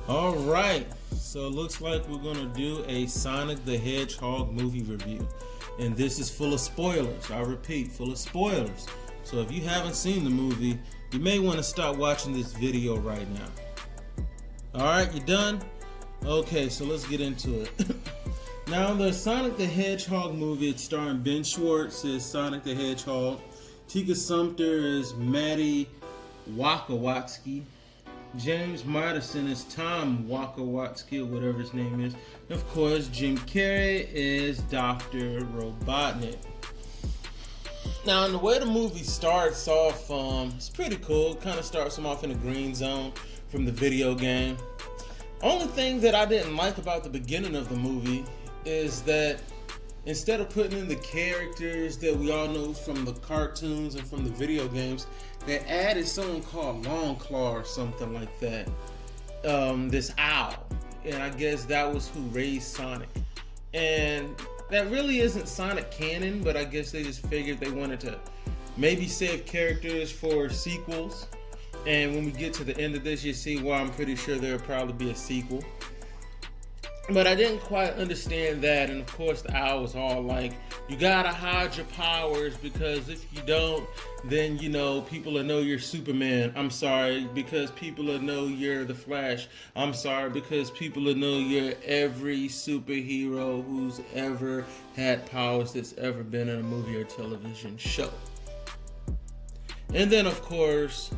All right, so it looks like we're gonna do a Sonic the Hedgehog movie review, and this is full of spoilers. I repeat, full of spoilers. So if you haven't seen the movie, you may want to stop watching this video right now. All right, you done? Okay, so let's get into it. Now, the Sonic the Hedgehog movie, it's starring Ben Schwartz as Sonic the Hedgehog, Tika Sumpter as Maddie Wakawatsky, James Madison is Tom Wakawatsky, or whatever his name is. And of course, Jim Carrey is Dr. Robotnik. Now, the way the movie starts off, it's pretty cool. It kind of starts them off in a green zone from the video game. Only thing that I didn't like about the beginning of the movie is that instead of putting in the characters that we all know from the cartoons and from the video games, they added someone called Longclaw or something like that. This owl. And I guess that was who raised Sonic. And that really isn't Sonic canon, but I guess they just figured they wanted to maybe save characters for sequels. And when we get to the end of this, you see why I'm pretty sure there'll probably be a sequel. But I didn't quite understand that, and of course the owl was all like, you gotta hide your powers, because if you don't, then, you know, people will know you're Superman. I'm sorry, because people will know you're the Flash. I'm sorry, because people will know you're every superhero who's ever had powers that's ever been in a movie or television show. And then, of course,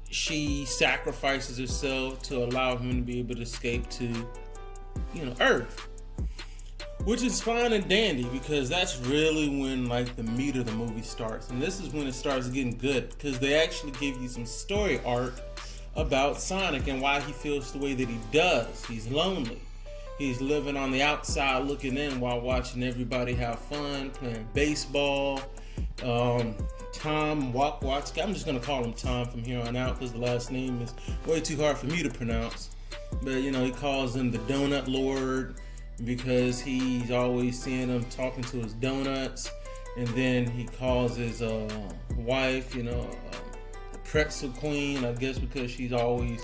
she sacrifices herself to allow him to be able to escape to, Earth. Which is fine and dandy, because that's really when, like, the meat of the movie starts. And this is when it starts getting good, because they actually give you some story arc about Sonic and why he feels the way that he does. He's lonely. He's living on the outside looking in while watching everybody have fun, playing baseball. Tom Wakawatsky, I'm just going to call him Tom from here on out because the last name is way too hard for me to pronounce. But, he calls him the Donut Lord because he's always seeing him talking to his donuts. And then he calls his wife, the pretzel queen, I guess because she's always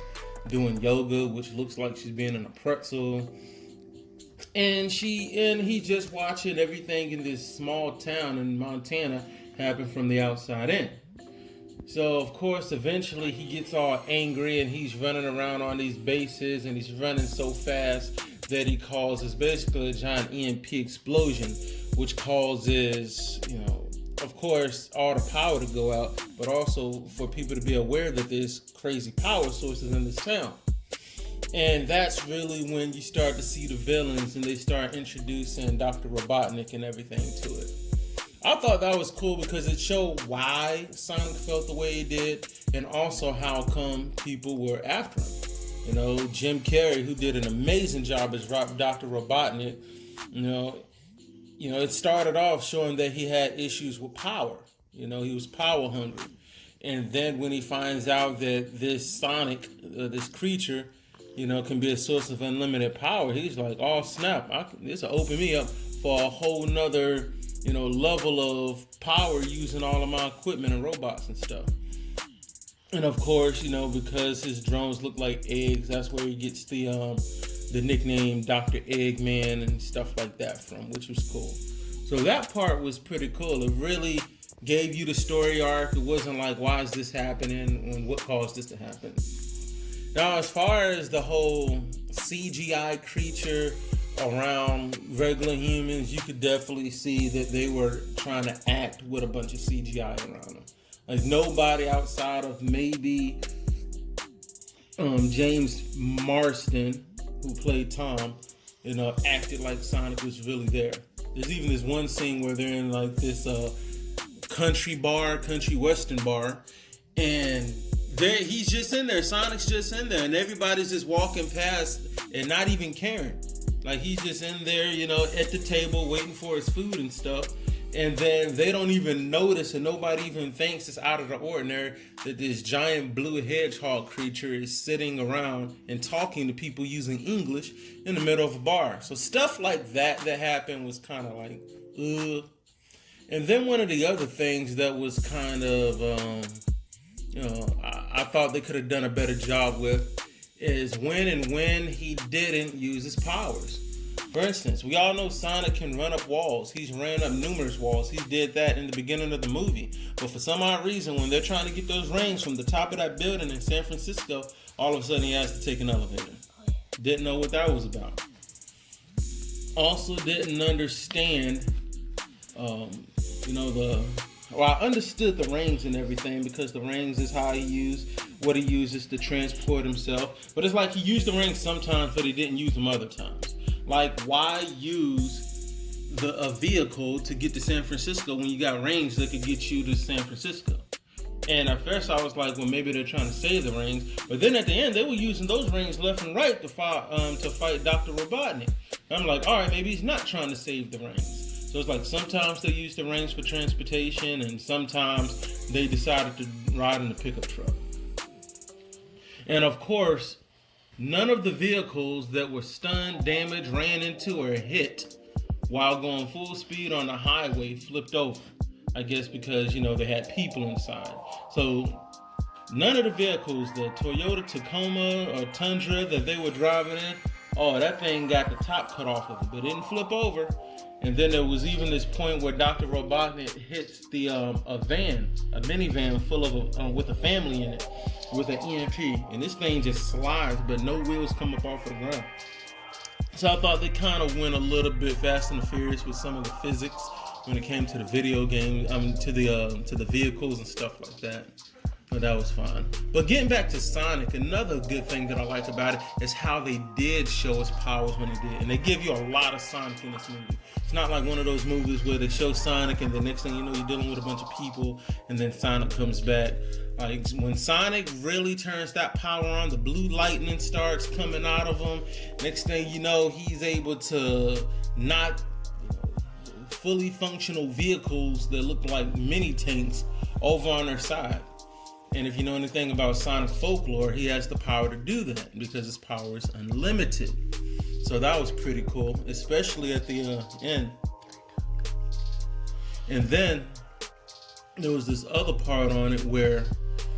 doing yoga, which looks like she's being in a pretzel. And he's just watching everything in this small town in Montana happen from the outside in. So, of course, eventually he gets all angry and he's running around on these bases, and he's running so fast that he causes basically a giant EMP explosion, which causes, of course, all the power to go out, but also for people to be aware that there's crazy power sources in this town. And that's really when you start to see the villains and they start introducing Dr. Robotnik and everything to it. I thought that was cool because it showed why Sonic felt the way he did, and also how come people were after him. Jim Carrey, who did an amazing job as Dr. Robotnik, it started off showing that he had issues with power. He was power hungry. And then when he finds out that this Sonic, this creature, can be a source of unlimited power, he's like, oh snap, this will open me up for a whole nother level of power using all of my equipment and robots and stuff. And of course, because his drones look like eggs, that's where he gets the nickname Dr. Eggman and stuff like that from, which was cool. So that part was pretty cool. It really gave you the story arc. It wasn't like, why is this happening and what caused this to happen? Now, as far as the whole CGI creature around regular humans, you could definitely see that they were trying to act with a bunch of CGI around them. Like, nobody outside of maybe James Marsden, who played Tom, acted like Sonic was really there. There's even this one scene where they're in like this country western bar, and he's just in there, Sonic's just in there, and everybody's just walking past and not even caring. Like, he's just in there, at the table waiting for his food and stuff. And then they don't even notice, and nobody even thinks it's out of the ordinary that this giant blue hedgehog creature is sitting around and talking to people using English in the middle of a bar. So stuff like that happened was kind of like, ugh. And then one of the other things that was kind of, I thought they could have done a better job with is when he didn't use his powers. For instance, we all know Sonic can run up walls. He's ran up numerous walls. He did that in the beginning of the movie. But for some odd reason, when they're trying to get those rings from the top of that building in San Francisco, all of a sudden he has to take an elevator. Didn't know what that was about. Also didn't understand, I understood the rings and everything, because the rings is how he what he uses to transport himself. But it's like he used the rings sometimes, but he didn't use them other times. Like, why use a vehicle to get to San Francisco when you got rings that could get you to San Francisco? And at first I was like, well, maybe they're trying to save the rings. But then at the end, they were using those rings left and right to fight Dr. Robotnik. And I'm like, all right, maybe he's not trying to save the rings. So it's like sometimes they use the rings for transportation, and sometimes they decided to ride in a pickup truck. And of course, none of the vehicles that were stunned, damaged, ran into, or hit while going full speed on the highway flipped over. I guess because, they had people inside. So none of the vehicles, the Toyota Tacoma or Tundra that they were driving in, that thing got the top cut off of it, but it didn't flip over. And then there was even this point where Dr. Robotnik hits a minivan full of with a family in it, with an EMP, and this thing just slides, but no wheels come up off of the ground. So I thought they kind of went a little bit fast and furious with some of the physics when it came to the video game, to the vehicles and stuff like that. But that was fine. But getting back to Sonic, another good thing that I like about it is how they did show his powers when they did. And they give you a lot of Sonic in this movie. It's not like one of those movies where they show Sonic and the next thing you know, you're dealing with a bunch of people and then Sonic comes back. Like, when Sonic really turns that power on, the blue lightning starts coming out of him. Next thing you know, he's able to knock fully functional vehicles that look like mini tanks over on their side. And if you know anything about Sonic folklore, he has the power to do that because his power is unlimited. So that was pretty cool, especially at the end. And then there was this other part on it where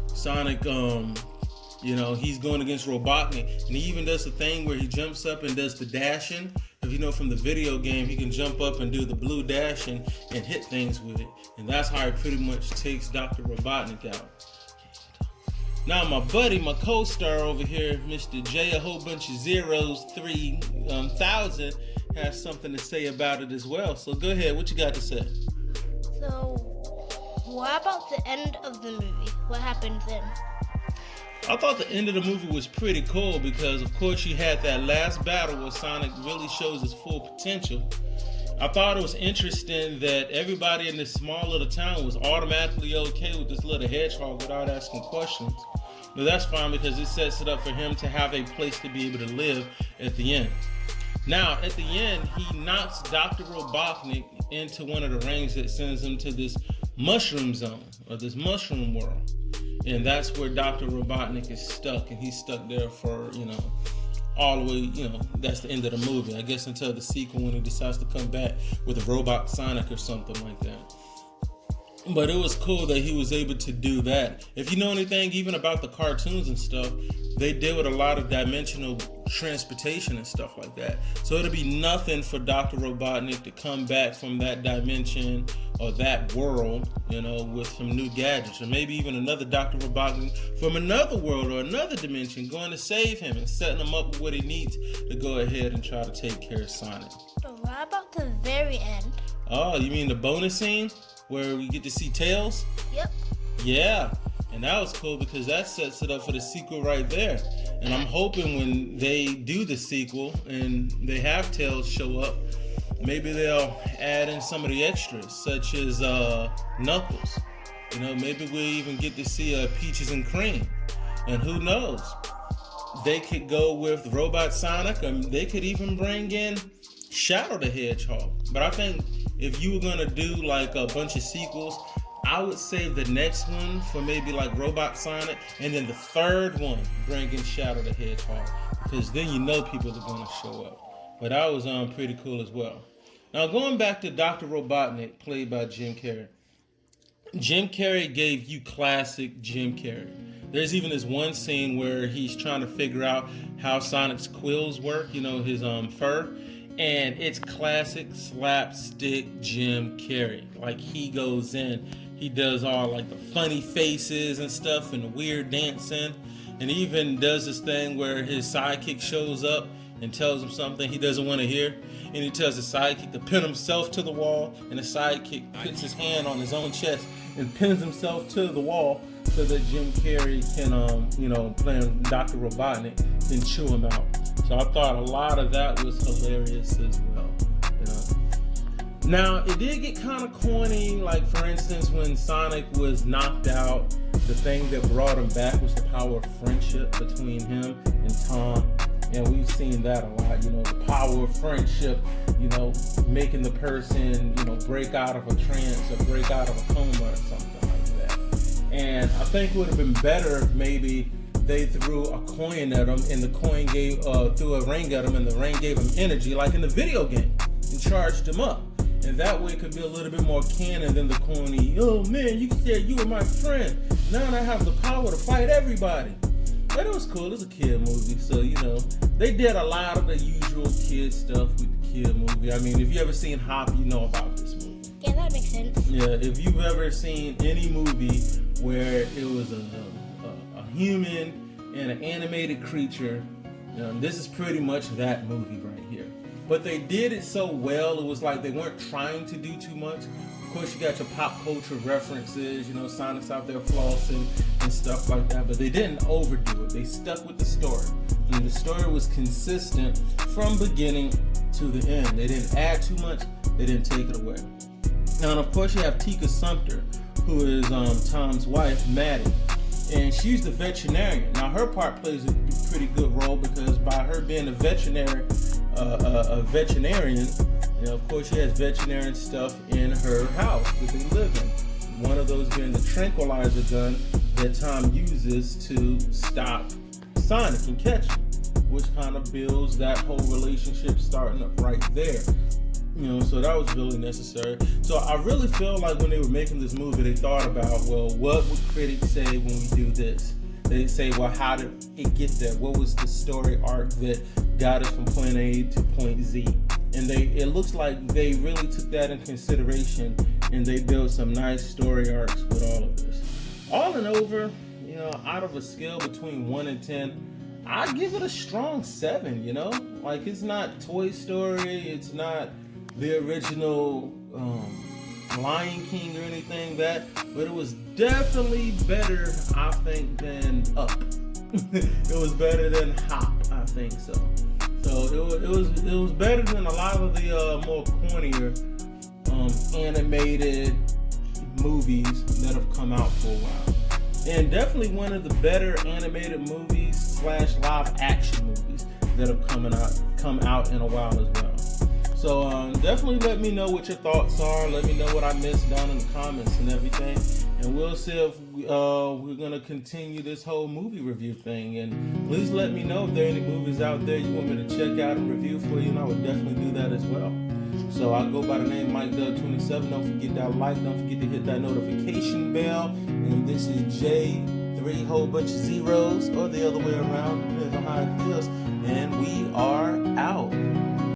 Sonic, he's going against Robotnik, and he even does the thing where he jumps up and does the dashing. If you know from the video game, he can jump up and do the blue dashing and hit things with it. And that's how he pretty much takes Dr. Robotnik out. Now my buddy, my co-star over here, Mr. J, a whole bunch of zeros, 3,000, has something to say about it as well. So go ahead, what you got to say? So, what about the end of the movie? What happened then? I thought the end of the movie was pretty cool because, of course, you had that last battle where Sonic really shows his full potential. I thought it was interesting that everybody in this small little town was automatically okay with this little hedgehog without asking questions. But that's fine because it sets it up for him to have a place to be able to live at the end. Now, at the end, he knocks Dr. Robotnik into one of the rings that sends him to this mushroom zone, or this mushroom world. And that's where Dr. Robotnik is stuck, and he's stuck there for, all the way, that's the end of the movie. I guess until the sequel when he decides to come back with a robot Sonic or something like that. But it was cool that he was able to do that. If you know anything even about the cartoons and stuff, they deal with a lot of dimensional transportation and stuff like that. So it'll be nothing for Dr. Robotnik to come back from that dimension or that world, with some new gadgets, or maybe even another Dr. Robotnik from another world or another dimension going to save him and setting him up with what he needs to go ahead and try to take care of Sonic. But what about the very end? Oh, you mean the bonus scene where we get to see Tails? Yep. Yeah. And that was cool because that sets it up for the sequel right there. And I'm hoping when they do the sequel and they have Tails show up, maybe they'll add in some of the extras, such as Knuckles. Maybe we'll even get to see Peaches and Cream. And who knows? They could go with Robot Sonic, and they could even bring in Shadow the Hedgehog. But I think if you were going to do like a bunch of sequels, I would save the next one for maybe like Robot Sonic, and then the third one bring in Shadow the Hedgehog, because then people are going to show up. But that was pretty cool as well. Now going back to Dr. Robotnik, played by Jim Carrey. Jim Carrey gave you classic Jim Carrey. There's even this one scene where he's trying to figure out how Sonic's quills work, his fur. And it's classic slapstick Jim Carrey. Like, he goes in, he does all like the funny faces and stuff and the weird dancing. And he even does this thing where his sidekick shows up and tells him something he doesn't want to hear. And he tells his sidekick to pin himself to the wall. And the sidekick puts his hand on his own chest and pins himself to the wall so that Jim Carrey can, playing Dr. Robotnik, can chew him out. So I thought a lot of that was hilarious as well. Now, it did get kind of corny. Like, for instance, when Sonic was knocked out, the thing that brought him back was the power of friendship between him and Tom. And we've seen that a lot, the power of friendship, making the person, break out of a trance or break out of a coma or something like that. And I think it would have been better if maybe they threw a coin at him and the coin threw a ring at him and the ring gave him energy like in the video game and charged him up. And that way it could be a little bit more canon than the corny, oh man, you said you were my friend. Now I have the power to fight everybody. But it was cool. It was a kid movie, so they did a lot of the usual kid stuff with the kid movie. I mean, if you ever seen Hop, you know about this movie. Yeah, that makes sense. Yeah, if you've ever seen any movie where it was a human and an animated creature, this is pretty much that movie right here. But they did it so well, it was like they weren't trying to do too much. Of course, you got your pop culture references, Sonic's out there flossing and stuff like that, but they didn't overdo it. They stuck with the story. And the story was consistent from beginning to the end. They didn't add too much, they didn't take it away. Now, and of course, you have Tika Sumpter, who is Tom's wife, Maddie. And she's the veterinarian. Now, her part plays a pretty good role because by her being a veterinarian, of course, she has veterinarian stuff in her house that they live in. One of those being the tranquilizer gun that Tom uses to stop Sonic and catch him, which kind of builds that whole relationship starting up right there. So that was really necessary. So I really feel like when they were making this movie, they thought about, well, what would critics say when we do this? They say, well, how did it get there? What was the story arc that got us from point A to point Z? And it looks like they really took that in consideration, and they built some nice story arcs with all of this. All in over, out of a scale between 1 and 10, I'd give it a strong 7, Like, it's not Toy Story, it's not the original Lion King or anything but it was definitely better, I think, than Up. It was better than Hop, I think so. So it was better than a lot of the more cornier animated movies that have come out for a while. And definitely one of the better animated movies / live action movies that have come out in a while as well. So definitely let me know what your thoughts are. Let me know what I missed down in the comments and everything. And we'll see if we're going to continue this whole movie review thing. And please let me know if there are any movies out there you want me to check out and review for you. And I would definitely do that as well. So I go by the name Mike Doug 27. Don't forget that like. Don't forget to hit that notification bell. And this is J, 3 whole bunch of zeros, or the other way around. Depends on how it feels. And we are out.